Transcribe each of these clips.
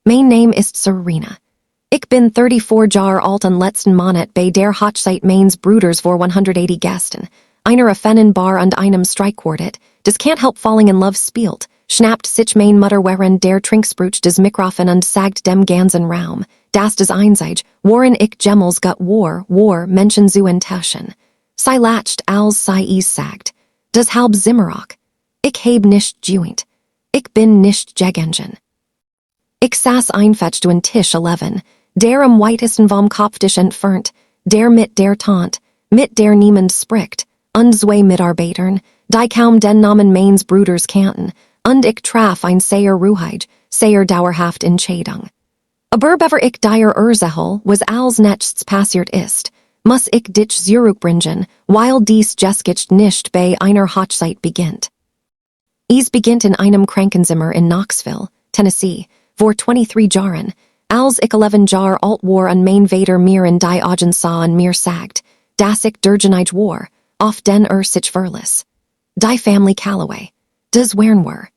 Mein Name ist Serena. Ich bin 34 Jahre alt und letzten Monat bei der Hochzeit meines Bruders vor 180 Gästen. Einer offenen Bar und einem Streichquartett, das Can't Help Falling in Love spielt, schnappt sich meine Mutter während der Trinksbruch des Mikrofon und sagt dem ganzen Raum, das des Einzige, worin ich Gemmels gut war, Menschen zu enttäuschen. Sie lacht, als sie es sagt. Das halb Zimmerach. Ich heb nicht geweint. Ich bin nicht gegangen. Ich saß einfetcht an Tisch 11, der am weitesten vom Kopftisch entfernt, der mit der Tante, mit der niemand spricht, und zwei Mitarbeitern, die kaum den Namen meines Bruders kannten, und ich traf ein sehr ruhig, sehr dauerhaft Entscheidung. Aber bever ich dir erzähl, was als nächstes passiert ist, muss ich dich zurückbringen, weil dies just nicht bei einer Hochzeit beginnt. Es beginnt in einem Krankenzimmer in Knoxville, Tennessee, vor 23 Jahren, als ich 11 Jahre alt war und mein Vater mir in die Augen sah und mir sagt, dass ich durchgeneigt war, auf den sich verließ. Die Family Callaway. Das wären wir.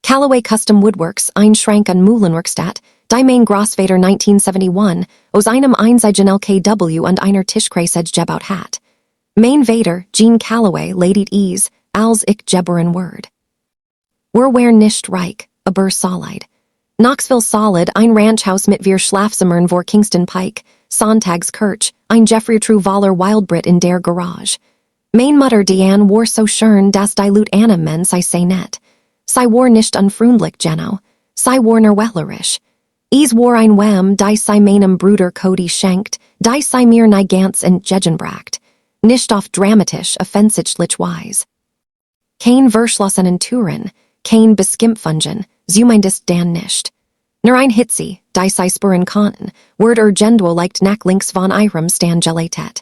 Callaway Custom Woodworks, ein Schrank und Mühlenwerkstatt, die mein Großvater 1971 aus einem einzigen LKW und einer Tischkreisage gebaut hat. Mein Vater, Jean Callaway, ledigt es, als ich geboren word. Wir wären nicht reich, aber solid. Knoxville solid, ein Ranchhaus mit vier Schlafzimmern vor Kingston Pike, Sonntagskirch, ein Jeffrey Truvaler Wildbrit in der Garage. Mein Mutter Diane war so schön, dass die Lut Anna men sei net. Sie war nicht unfreundlich Genno, sie war nerwellerisch. Es war ein Wem, die sei meinem Bruder Cody schenkt, die sei mir nie ganz entgegenbracht. Nicht auf dramatisch, offensichtlich wise. Kein Verschlossenen Türen, kein Beskimpfungen, zumindest dann nicht. Nur ein Hitzi, die sei spüren konnten, word Gendo leicht nach links von ihrem Stand gelatet.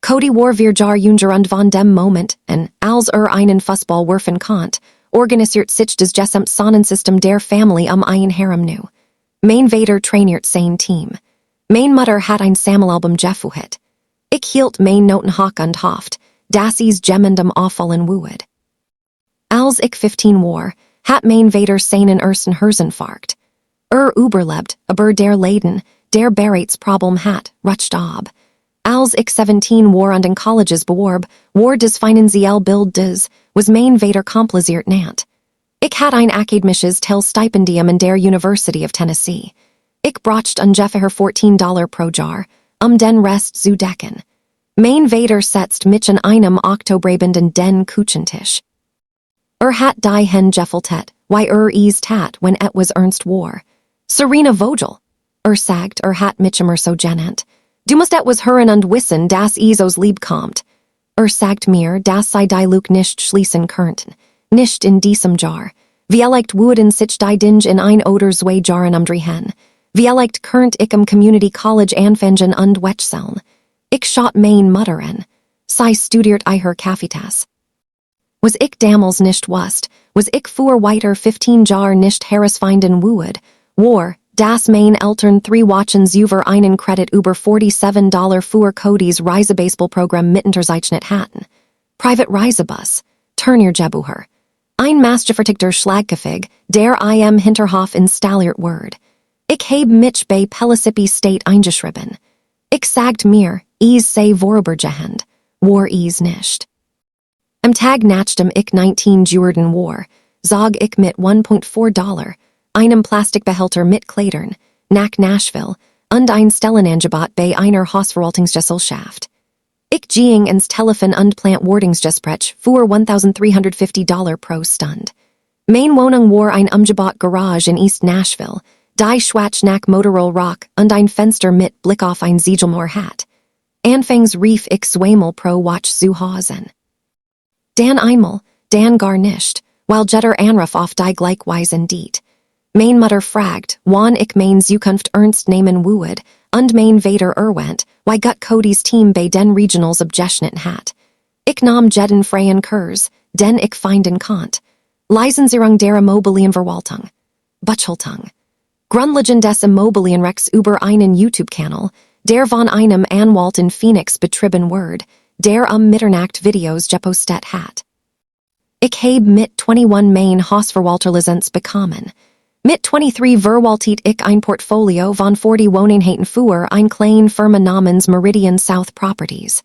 Cody war wir jar junger und von dem Moment, en, als einen Fußball werfen konnt, organisiert sich das gesamt Sonnensystem der Family ein Harem nu. Mein Vater trainiert sein Team. Mein Mutter hat ein Sammelalbum gefuhit. Ich hielt mein Noten hoch und hofft, dass es jemandem auffallen würde. Als ich 15 war, hat mein Vater seinen ersten Herzinfarkt. Überlebt, aber der Leiden, der Bereitsproblem hat, rutscht ab. Als ich 17 war und in Colleges bewarb, war das finanziell Bild des, was mein Vater kompliziert nannt. Ich hatte ein akademisches Stipendium in der University of Tennessee. Ich bracht ungefähr $14 pro Jahr, den Rest zu decken. Mein Vater setzt mich an einem Oktobrebenden den Küchentisch. Hat die hen gefältet, wie es tat, wenn etwas ernst war. Serena Vogel. Sagt, hat mich immer so genannt. Du musst etwas hören und wissen, dass es aus Lieb kommt. Sagt mir, dass sei die Lüge nicht schließen könnten. Nicht in diesem Jahr. Vielleicht würden sich die Dinge in ein oder zwei Jahren umdrehen. Vielleicht könnt ich im Community College anfangen und wechseln. Ich schaut mein Mutter an. Sie studiert ihr Kaffeetasse. Was ich damals nicht wusste, was ich vor weiter 15 Jahre nicht herausfinden würde, war, dass mein Eltern 3 Wochen über einen Kredit über $47 für Codys Reisebaseballprogramm mitunterzeichnet hatten. Private Reisebus, Turniergebucher. Ein maßgefertigter Schlagkefig, der im Hinterhof installiert word. Ich heb mich bei Pellissippi State eingeschrieben. Ich sagt mir, es sei vorübergehend, war es nicht. Am Tag nachdem ich 19 geworden war, zog ich mit $1.4, einem Plastikbehälter mit Kleidern, nach Nashville, und ein Stellenangebot bei einer Hausverwaltungsgesellschaft. Ich ging ins Telefon und Plantwartungsgespräch für $1,350 pro Stund. Mein Wohnung war ein Umgebot Garage in East Nashville, die Schwach nach Motorola Rock und ein Fenster mit Blick auf ein Siegelmoor hat. Anfangs rief ich zweimal pro Watch zu Hausen. Dan einmal, Dan gar nicht, weil jetter Anruf auf die gleichweisen Diet. Mein Mutter fragt, wann ich mein Zukunft ernst nehmen würde, und mein Vater erwähnt, wie gut Codys Team bei den Regionals abgeschnitten hat. Ich nahm jeden freien Kurs, den ich finden konnt. Lizenzierung der Immobilienverwaltung. Buchhaltung. Grundlegung des Immobilienrechts über einen YouTube-Kanal, der von einem Anwalt in Phoenix betrieben wird, der Mitternacht Videos gepostet hat. Ich heb mit 21 mein Hausverwalterlizenz bekommen. Mit 23 verwaltet ich ein Portfolio von 40 Wohneinheiten für ein kleine Firma namens Meridian South Properties.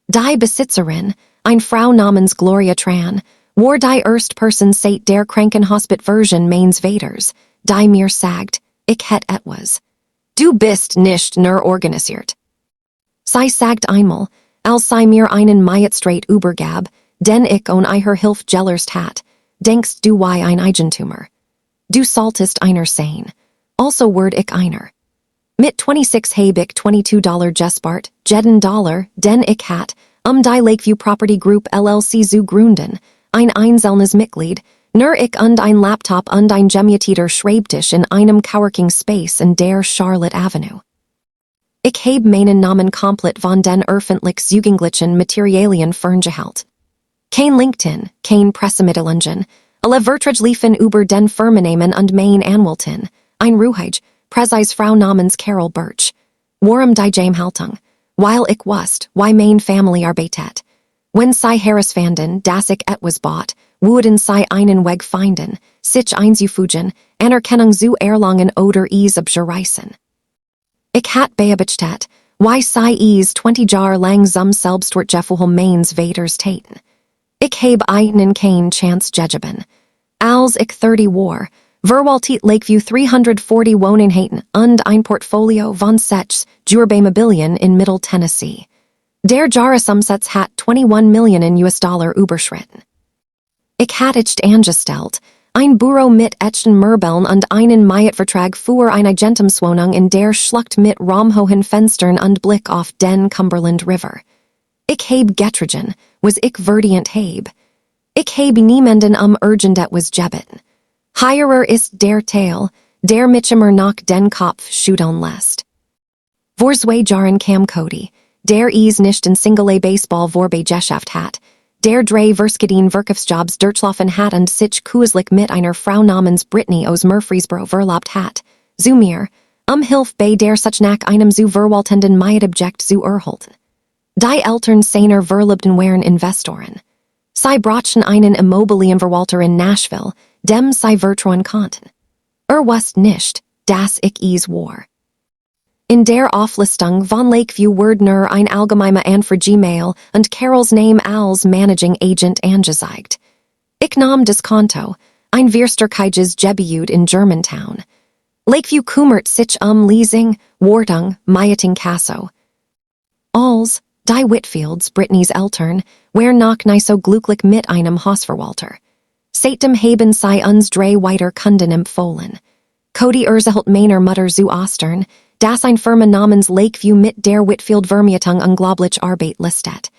Die Besitzerin, eine Frau namens Gloria Tran, war die Erstperson seit der Krankenhospital-Version meines Vaters, die mir sagt, ich het etwas. Du bist nicht nur organisiert. Sie sagt einmal, als sie mir einen Majetstreit übergab, den ich on ihrer Hilfe gellerst hat, denkst du wie ein Eigentummer. Du solltest einer sein. Also word ich einer. Mit 26 habe ich $22 gespart, jeden Dollar, den ich hat, die Lakeview Property Group LLC zu gründen, ein einzelnes Mitglied, nur ich und ein Laptop und ein gemieteter Schreibtisch in einem Coworking Space in der Charlotte Avenue. Ich habe meinen Namen komplett von den öffentlich zugänglichen Materialien ferngehalten. Kein LinkedIn, kein Pressemitteilungen, alle Verträge über den Firmennamen und mein Anwältin, ein Ruhig, Präzise Frau namens Carol Birch. Warum die Geheimhaltung? Weil ich wusste, wie mein Family arbeitet. Wenn sie herausfanden, dass ich etwas bought, würden sie einen Weg finden, sich einzufügen, Anerkennung zu erlangen oder es abzureißen. Ich hat beobachtet, wie sie es 20 Jahre lang selbstwertgefühl meines Vaters taten. Ich habe einen kein Chance gegeben. Als ich 30 war, verwaltet Lakeview 340 Wohneinheiten und ein Portfolio von 6 Immobilien in Middle Tennessee. Der Jahresumsatz hat 21 Millionen US-Dollar überschritten. Ich hatte ich angestellt, ein Büro mit echten Möbeln und einen Mietvertrag für eine Eigentumswohnung in der Schlucht mit raumhohen Fenstern und Blick auf den Cumberland River. Ich habe getragen, was ich verdient habe. Ich habe niemanden urgent etwas gebeten. Hierer ist der Teil, der mich immer nach den Kopf schütteln lässt. Vor 2 Jahren kam Cody, der es nicht in Single Baseball vorbegeschäft hat, der 3 verschiedene Wirtschaftsjobs durchlaufen hat und sich kürzlich mit einer Frau namens Brittany aus Murfreesboro verlobt hat, zu mir, Hilfe bei der Such nach einem zu verwaltenden Mietobjekt zu erhalten. Die Eltern seiner Verlobten waren Investoren. Sie brachten einen Immobilienverwalter in Nashville, dem sie vertrauen konnten. Wusste nicht, dass ich es war. In der Auflistung von Lakeview wurde nur ein allgemeiner Anfrage Gmail und Carols Name als Managing Agent angezeigt. Ich nahm das Konto, ein Wirsterkeiges Gebiet in Germantown. Lakeview kümmert sich Leasing, Wartung, Mieting Casso. Als, die Whitfields, Brittany's Eltern, waren noch nicht so glücklich mit einem Hausverwalter. Seitdem haben sie uns 3 weiter Kunden empfohlen. Cody erzählt meiner Mutter zu Ostern, dass ein Firma namens Lakeview mit der Whitfield-Vermietung unglaublich Arbeit listet.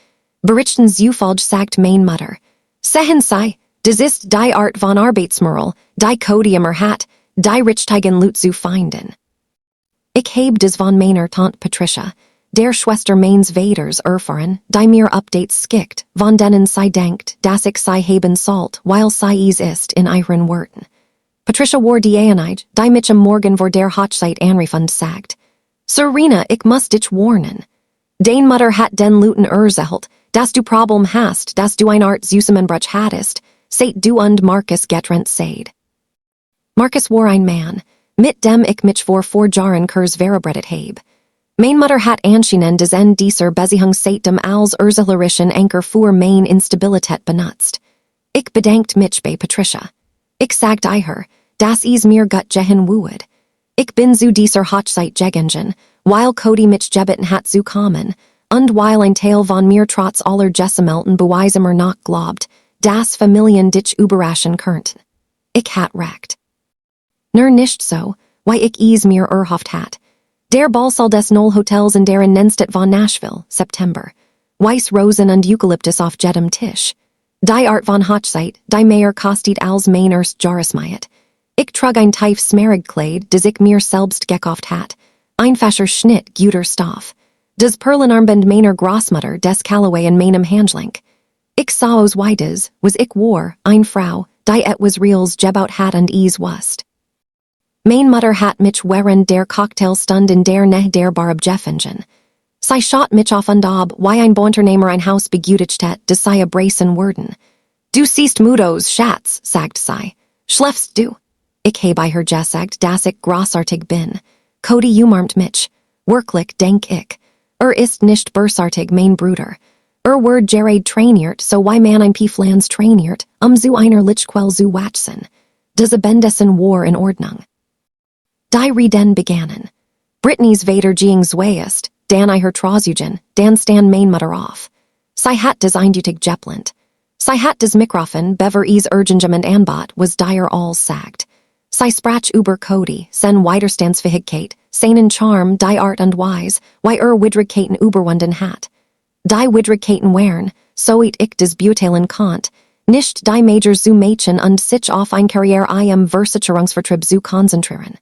Berichten zufolge sagt meine Mutter, sehen Sie, das ist die Art von Arbeitsmoral, die Cody immer hat, die richtigen Leute zu finden. Ich habe das von meiner Tante Patricia, der Schwester meines Vaters erfahren, die mir Updates skickt, von denen sie denkt, dass ich sie haben sollt, weil sie es ist in ihren Worten. Patricia war die Einige, die mich am Morgen vor der Hochzeit anrufend sagt, Serena, ich muss dich warnen. Dein Mutter hat den Leuten erzählt, dass du Problem hast, dass du ein Art Zusammenbruch hattest, seit du und Marcus getrennt seid. Marcus war ein Mann, mit dem ich mich vor 4 Jahren kurz verabredet habe. Meine Mutter hat anscheinend dieser Beziehung seitdem als erzählerischen Anker für meine Instabilität benutzt. Ich bedankt mich bei Patricia. Ich sagte ihr, dass es mir gut gehen würde. Ich bin zu dieser Hochzeit gegangen, weil Cody mich gebeten hat zu kommen, und weil ein Teil von mir trotz aller gesammelten Beweise immer noch glaubt, dass Familien dich überraschen könnten. Ich hat recht. Nur nicht so, wie ich es mir erhofft hat. Der Ballsaal des Knoll Hotels in der Innenstadt von Nashville, September. Weiss Rosen und Eukalyptus auf jedem Tisch. Die Art von Hochzeit, die mehr kostet als mein erst Jahresmiet. Ich trug ein tief Smaragdkleid, das ich mir selbst gekauft hat. Einfacher Schnitt, guter Stoff. Das Perlenarmband meiner Großmutter des Callaway in meinem Handgelenk. Ich sah aus wie das, was ich war, ein Frau, die etwas Reals gebaut hat und es wusste. Meine Mutter hat mich während der Cocktailstund in der Nähe der Bar abgefangen. Sie schaut mich auf und ab, wie ein Bauunternehmer ein Haus begütigt hat, das sie abracen würden. Du siehst müde aus, Schatz, sagt sie. Schläfst du? Ich habe her gesagt, dass ich großartig bin. Cody umarmt mich. Wirklich denk ich. Ist nicht bösartig mein Bruder. Word Gerard trainiert, so why man ein Flans trainiert, zu einer Lichtquelle zu watchen. Diese Bendessen war in Ordnung. Die Reden begannen. Brittany's Vader ging zweiest, dan I her Trausugen, dan stan Meine Mutter auf. Sie hat des Eindutig Jeplint. Sie hat des Mikrofon, bever Urgengem and Anbot, was dir alls sagt. Sie sprach über Cody, sen Widerstandsfähigkeit, seinen Charme, die Art und Weise, Widrigkeiten überwunden hat. Die Widrigkeiten wären, so ich des beurteilen konnt, nicht die Major zu Mädchen und sich auf ein Karriere im Versicherungsvertrieb zu konzentrieren.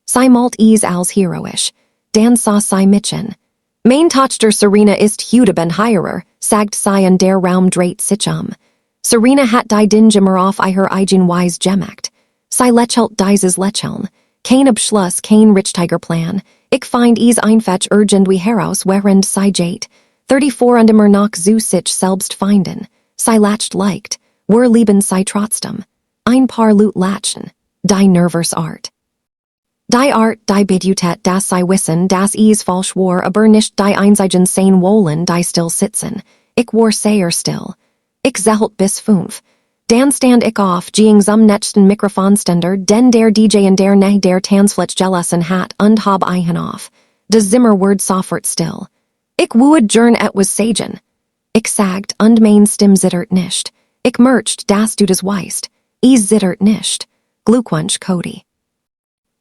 Sie malt als heroisch, dan sah sie Mädchen. Mein Tochter Serena ist Hudeben Heirer, sagt sie und der Raum dreht sich Serena hat die Dingemer auf ihr eigen Weise gemacht. Sie lächelt dieses Lächeln. Kein Abschluss, kein Richtiger-Plan. Ich find einfach irgendwie heraus, während sie geht. 34 und immer noch zu sich selbst finden. Sie lacht leicht. Wir lieben sie trotzdem. Ein paar Lut latchen. Die nervös Art. Die Art, die Bedeutet, dass sie wissen, dass falsch war, aber nicht die einzigen sein wollen, die still sitzen. Ich war sehr still. Ich zählt bis 5. Dan stand ich auf, ging zum nächsten Mikrofonständer, denn der DJ und der nach der Tanzfläche gelassen hat und hab einen auf. Das Zimmer ward sofort still. Ich would gern etwas sagen. Ich sagt, und mein Stimm zittert nicht. Ich merkt, dass du das weißt. Zittert nicht. Glückwunsch, Cody.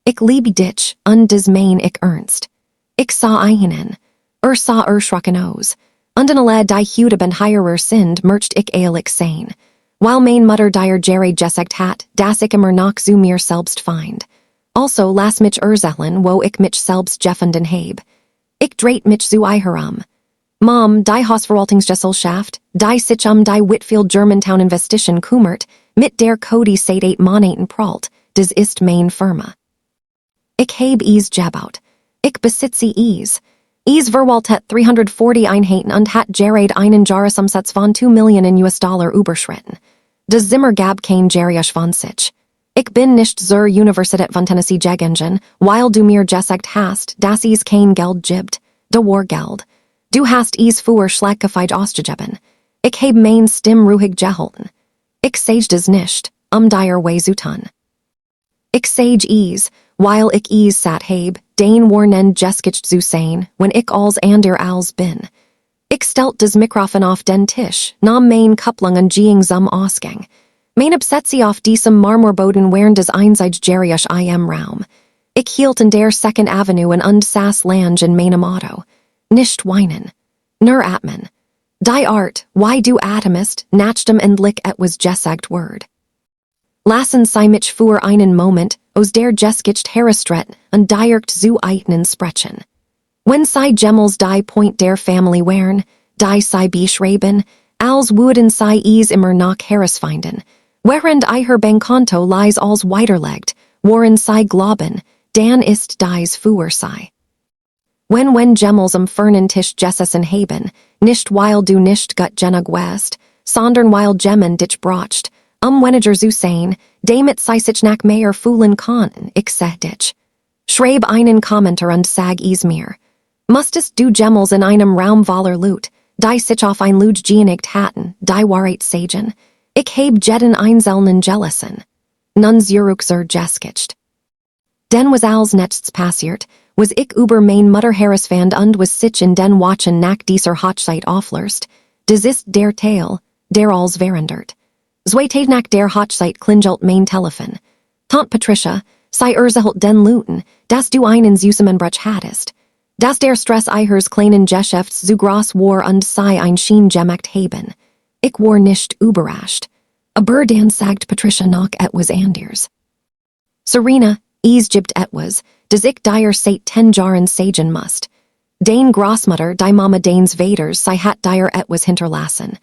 Ich liebe dich, und das mein ich ernst. Ich sah einen. Sah schrocken aus. Und in alle die Hudeben Heirer sind, merkt ich ehrlich sein. While Meine Mutter dir Gerard gesagt hat, dass ich immer noch zu mir selbst find. Also lass mich erzählen, wo ich mich selbst gefunden heb. Ich dreht mich zu ihr Mom, die Hausverwaltungsgesellschaft, die sich die Whitfield Germantown Investition kümmert, mit der Cody seit 8 Monaten pralt, das ist mein Firma. Ich heb gebaut. Ich besitze verwaltet 340 Einheiten und hat Gerard einen Jahresumsatz von 2 Millionen US-Dollar überschritten. Das Zimmer gab kein Jahres von sich. Ich bin nicht zur Universität von Tennessee gegangen, weil du mir gesagt hast, dass kein Geld gibt. Da war Geld. Du hast für schlechtgefeid ausgegeben. Ich heb mein Stimm ruhig gehalten. Ich sage das nicht, dir weh zu tun. Ich sage weil ich sat heb, den warnen geskitcht zu sein, wenn ich als bin. Ich stellt das Mikrofon auf den Tisch, nahm mein Kupplung und ging zum Ausgang. Mein Absetzi auf diesem Marmorboden während des Einsiedjährigen im Raum. Ich hielt in der Second Avenue und saß Lange in meinem Auto. Nicht weinen. Nur atmen. Die Art, why du atemest, nachdem endlich etwas gesagt word. Lassen Sie mich für einen Moment, aus der Geskicht herestret und direkt zu eigenen sprechen. Wenn Sie Gemmels die Point der Family wären, die Sie beschreiben, als würden Sie immer noch herausfinden, während ihr Bankkonto lies als weiterlegt, woran Sie glauben, dann ist dies für Sie. Wenn Gemmels am fernen Tisch gesessen haben, nicht weil du nicht gut genug west, sondern weil Gemmen dich bracht, weniger zu sein, damit sie sich nach mehr fühlen konnten, ich seh dich. Schreib einen Kommentar und sag mir. Musstest du Gemmels in einem Raum voller Lut, die sich auf ein Luge geeinigt hatten, die Wahrheit sagen. Ich heb jeden einzelnen gelassen. Nun zurück geskicht. Denn was als nächstes passiert, was ich über Meine Mutter herausfand und was sich in den Watchen nach dieser Hochzeit auflöst, das ist der Teil, der als verandert. Zweitag nach der Hochzeit klingelt mein Telefon. Tante Patricia, sei erzählt den Luten, dass du einen Zusammenbruch hattest. Dass der Stress ihres kleinen Geschäfts zu groß war und sei ein Schien gemacht haben. Ich war nicht überrascht. Aber dann sagt Patricia noch etwas anders. Serena, gibt etwas, das ich dir seit 10 Jahren sagen musst. Dein Großmutter, die Mama deines Vaters, sei hat dir etwas hinterlassen.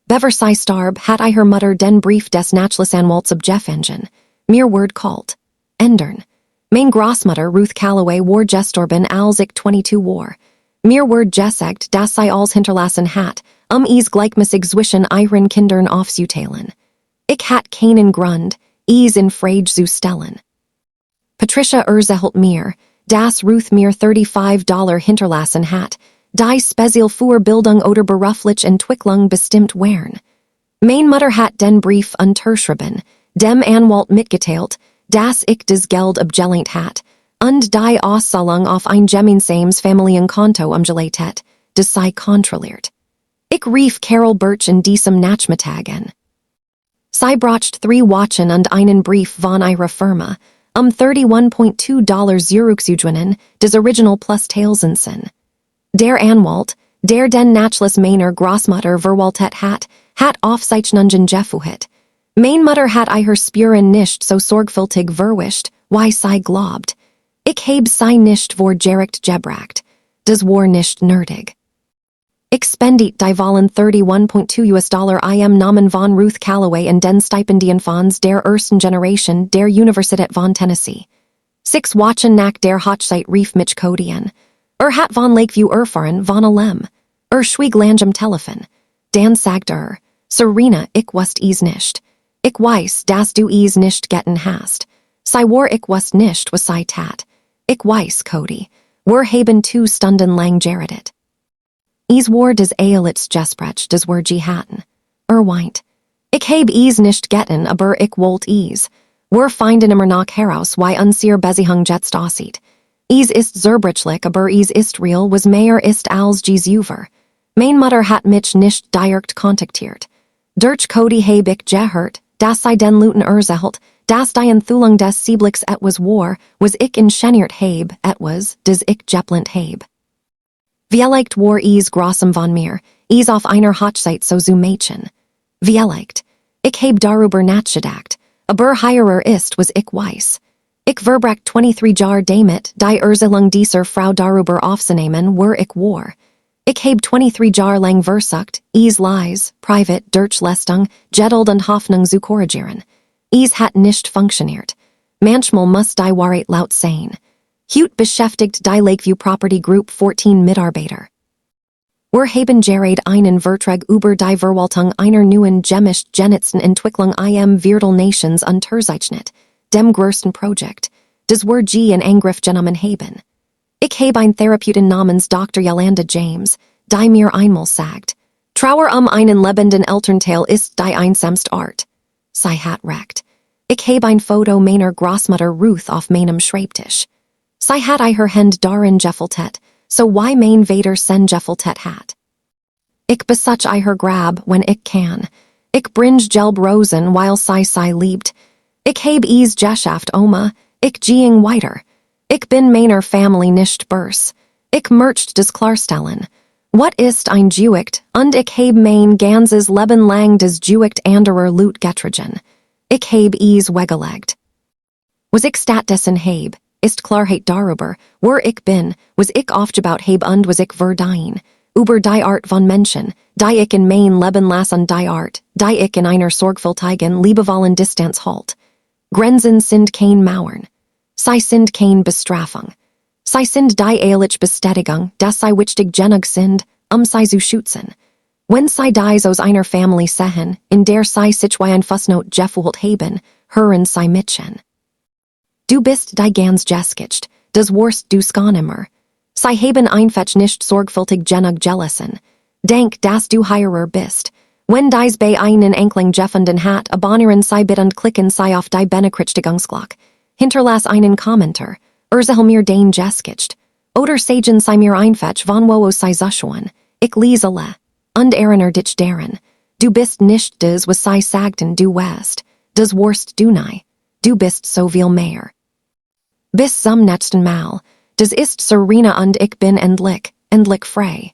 Bever sei starb, hat ihre Mutter den Brief des Nachlassanwalts abgefangen. Mir word kalt. Ändern. Mein Großmutter Ruth Calloway war gestorben als ich 22 war. Mir word gesagt, dass sie alles hinterlassen hat, gleichmäßig zwischen ihren Kindern aufzuteilen. Ich hat keinen Grund, in Frage zu stellen. Patricia Erzählt mir, das Ruth mir $35 hinterlassen hat, die speziell für Bildung oder berufliche Entwicklung bestimmt wären. Meine Mutter hat den Brief unterschrieben, dem Anwalt mitgeteilt, dass ich das Geld abgelehnt hat, und die Auszahlung auf ein gemeinsames Familienkonto umgeleitet, das sei kontrolliert. Ich rief Carol Birch in diesem Nachmittag an. Sie bracht 3 Watchen und einen Brief von ihrer Firma, $31.2 zurückzugewännen, das Original plus Teilsensen. Der Anwalt, der den Nachlass meiner Großmutter verwaltet hat Aufzeichnungen gefuhrt. Meine Mutter hat ihre Spuren nicht so sorgfältig verwischt, wie sie glaubt. Ich habe sie nicht vorgericht gebracht. Das war nicht nötig. Ich spendit die Wahlen $31.2 im Namen von Ruth Calloway und den Stipendienfonds der ersten Generation der Universität von Tennessee. 6 Wochen nach der Hochzeit rief mich Cody an. Hat von Lakeview erfahren von allem. Schwieg lang am Telefon. Dan sagt Serena, ich wusst nicht. Ich weiß, dass du nicht getten hast. Sie war ich wusst nicht, was sie tat. Ich weiß, Cody. Wir haben 2 Stunden lang geredet. War des Eilits gesprech des wir hatten. Weint. Ich hab nicht getten, aber ich wollt Wir finden immer noch heraus, wie unser Beziehung jetzt aussieht. Ist zerbrechlich, aber ist real, was mehr ist als Ufer. Meine Mutter hat mich nicht direkt kontaktiert. Durch Cody hab ich gehört, dass sie den Luten erzählt, dass die Enthüllung des Siebliks etwas war, was ich ingeniert hab, etwas, das ich geplant hab. Vielleicht war großem von mir, auf einer Hochzeit so zu Mädchen. Vielleicht. Ich hab darüber nachgedacht, aber hierer ist, was ich weiß. Ich verbracht 23 Jahre damit, die Erzählung dieser Frau darüber aufzunehmen, wer ich war. Ich hab 23 Jahre lang versucht, Lies, privat, durch Leistung, Geduld und Hoffnung zu korrigieren. Hat nicht funktioniert. Manchmal muss die Wahrheit laut sein. Heute beschäftigt die Lakeview Property Group 14 Mitarbeiter. Wir haben gerade einen Vertrag über die Verwaltung einer neuen chemisch genetischen Entwicklung im Viertel Nations unterzeichnet, dem größten Projekt, das wir in Angriff genommen haben. Ich habe ein Therapeuten namens Dr. Yolanda James, die mir einmal sagt, Trauer einen lebenden Elternteil ist die einsamste Art. Sie hat recht. Ich habe ein Foto meiner Großmutter Ruth auf meinem Schreibtisch. Sie hat ihre Hände darin gefaltet, so wie mein Vater sen gefaltet hat. Ich besuch ihre Grab, wenn ich kann. Ich bringe gelb Rosen, weil sie liebt. Ich hab geschafft, Oma. Ich ging weiter. Ich bin meiner Family nicht börs. Ich möchte das klarstellen. What ist ein Juicht, und ich hab mein ganzes Leben lang das Juicht anderer Lut getragen. Ich hab weggelegt. Was ich stattdessen hab, ist Klarheit darüber, wer ich bin, was ich aufgebaut hab und was ich verdien. Über die Art von Menschen, die ich in mein Leben lasse und die Art, die ich in einer sorgfältigen, liebevollen Distanz halt. Grenzen sind kein Mauern. Sie sind kein Bestrafung. Sie sind die ehrliche Bestätigung, dass sie wichtig genug sind, sie zu schützen. Wenn sie die aus einer Familie sehen, in der sie sich wie ein Fußnote gefühlt haben, hören sie mitchen. Du bist die ganz geskicht, das warst du schon immer. Sie haben einfach nicht sorgfältig genug gelassen. Denk, dass du hierer bist. Wenn dies bei einen Enkling gefunden hat, abonnieren sie bitte und klicken sie auf die Benachrichtigungsglocke. Hinterlass einen Kommentar. Erzähl mir den geskicht. Oder sagen sie mir einfach von wo sie zuschauen. Ich lese alle. Und erinnere dich daran. Du bist nicht das, was sie sagten du wärst. Das warst du nie. Du bist so viel mehr. Bis zum nächsten Mal. Das ist Serena und ich bin endlich frei.